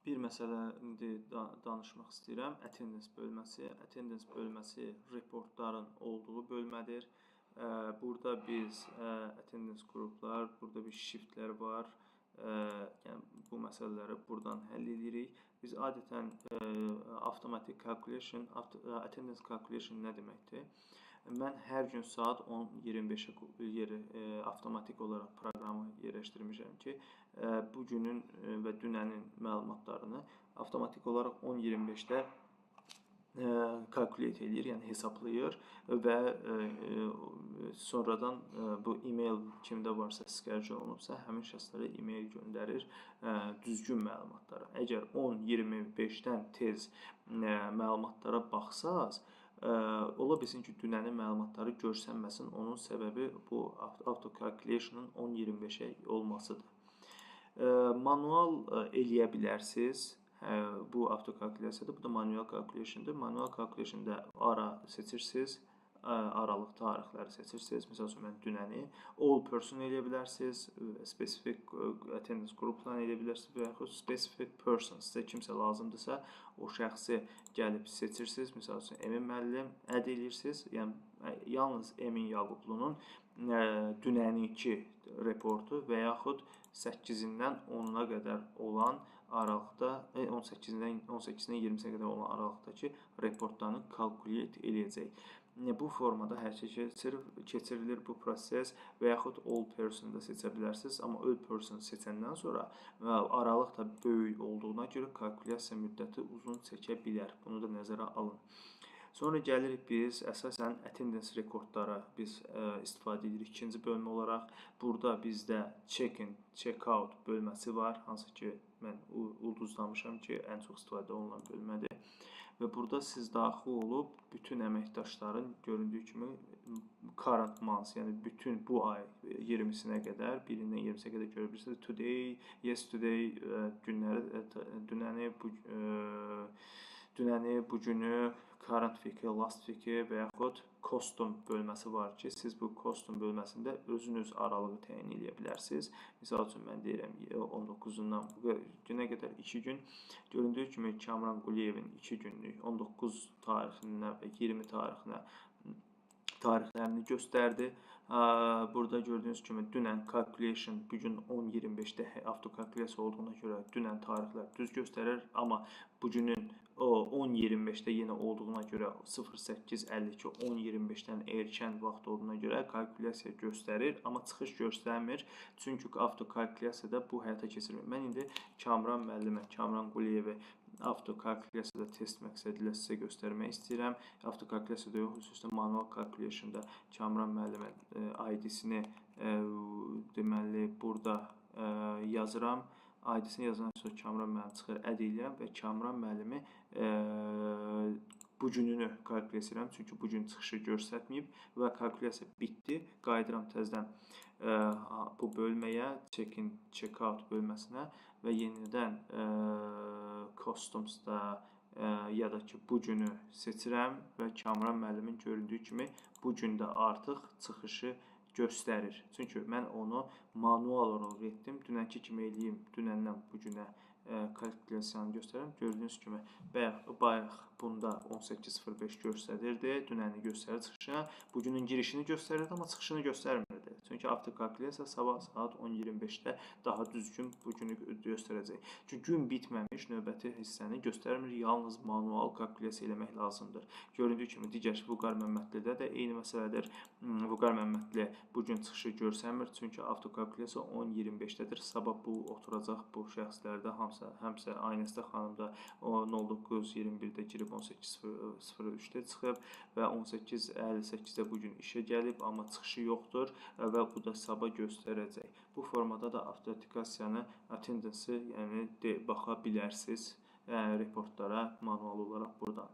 Bir məsələ indi danışmaq istəyirəm. Attendance bölməsi. Attendance bölməsi reportların olduğu bölmədir. Burada biz attendance qruplar, burada bir shiftlər var. Yəni bu məsələləri buradan həll edirik. Biz adətən automatic calculation, attendance calculation nə deməkdir? Mən hər gün saat 10:25-ə avtomatik olaraq proqramı yerləşdirmişəm ki, bu günün və dünənin məlumatlarını avtomatik olaraq 10:25-də calculate edir, yəni hesablayır və sonradan bu e-mail kimdə varsa schedule olunubsa, həmin şəxslərə e-mail göndərir düzgün məlumatları. Əgər 10:25-dən tez məlumatlara baxsaz, ola bilsin ki, dünənin məlumatları görsənməsin. Onun səbəbi bu auto calculation'ın 10:25-ə olmasıdır. Manual eləyə bilərsiniz. Bu auto calculation'dır, bu da manual calculation'dır. Manual calculation'da ara seçirsiniz, aralıq tarixləri seçirsiniz. Məsəl üçün mən dünəni all person eləyə bilərsiniz, specific attendance qrupla eləyə bilərsiniz və yaxud specific person. Sizə kimsə lazımdırsa, o şəxsi gəlib seçirsiniz. Məsəl üçün Emin müəllim add edirsiniz. Yəni yalnız Emin Yaqublu'nun dünəninki reportu və yaxud 8-dən 10-a qədər olan aralıqda 18-dən 28-dən qədər olan aralıqdakı reportlarını calculate eləyəcək. Bu formada keçirilir bu proses və yaxud all person da seçə bilərsiniz. Amma all person seçəndən sonra aralıq da böyük olduğuna görə kalkulyasiya müddəti uzun çəkə bilər. Bunu da nəzərə alın. Sonra gəlirik biz əsasən attendance rekordlara biz istifadə edirik. İkinci bölmə olaraq burada bizdə check-in, check-out bölməsi var. Hansı ki mən ulduzlamışam ki, ən çox istifadə olunan bölmədir. Və burada siz daxil olub bütün əməkdaşların göründüyü kimi current months, yəni bütün bu ay 20-sinə qədər, 1-dən 20-sinə qədər görə bilirsiniz. Today, yesterday günləri, dünəni, bugünü, current week-i, last week-i və yaxud costume bölməsi var ki, siz bu costume bölməsində özünüz aralığı təyin edə bilərsiniz. Misal üçün mən deyirəm 19-undan bu günə qədər 2 gün. Göründüyü kimi Kamran Quliyevin 2 günlük 19 tarixindən və 20 tarixlərini göstərdi. Burada gördüyünüz kimi dünən calculation bugün 10:25-də avtokalkulyasiya olduğuna görə dünən tarixlər düz göstərir, amma bugünün 10:25-də yenə olduğuna görə 08:52 10:25-dən erkən vaxt olduğuna görə kalkulyasiya göstərir, amma çıxış göstərmir. Çünki avtokalkulyasiyada bu həyata keçirilir. Mən indi Kamran müəllimə, Kamran Quliyevi avtokalkulyasiyada test məqsədilə sizə göstərmək istəyirəm. Avtokalkulyasiyada yox, xüsusilə manual calculation'da Kamran müəllimin ID-sini deməli burada yazıram. ID-sini yazandan sonra Kamran müəllim çıxır, add edirəm və Kamran müəllimi bugününü kalkulyasiya edirəm. Çünki bugün çıxışı göstərməyib və kalkulyasiya bitdi. Qayıdıram təzədən bu bölməyə, check-in, check-out bölməsinə və yenidən customsda ya da ki bugünü seçirəm və Kamran müəllimin göründüyü kimi bugün də artıq çıxışı göstərir. Çünki mən onu manual olaraq etdim. Dünənki kimi eləyim, dünəndən bugünə kalkulyasiyanı göstərirəm. Gördüyünüz kimi bayaq bunda 18:05 göstərirdi, dünəni göstərir çıxışını. Bugünün girişini göstərirdi, amma çıxışını göstərmirdi. Çünki avtokalkulyasiya sabah saat 10:25-də daha düzgün bugünü göstərəcək. Çünki gün bitməmiş növbəti hissəni göstərmir, yalnız manual kalkulyasiya eləmək lazımdır. Göründüyü kimi digər Vüqar Məmmədlidə də eyni məsələdir. Vüqar Məmmədli bugün çıxışı görsənmir, çünki avtokalkulyasiya 10:25-dədir. Sabah bu oturacaq bu şəxslərdə həmsə Aynəstə xanımda 09:21-də girib 18:03-də çıxıb və 18:58-də bugün işə gəlib, amma çıxışı yoxdur və bu da sabah göstərəcək. Bu formada da avtomatikasiyanı, attendance-ı yəni baxa bilərsiniz reportlara manual olaraq buradan.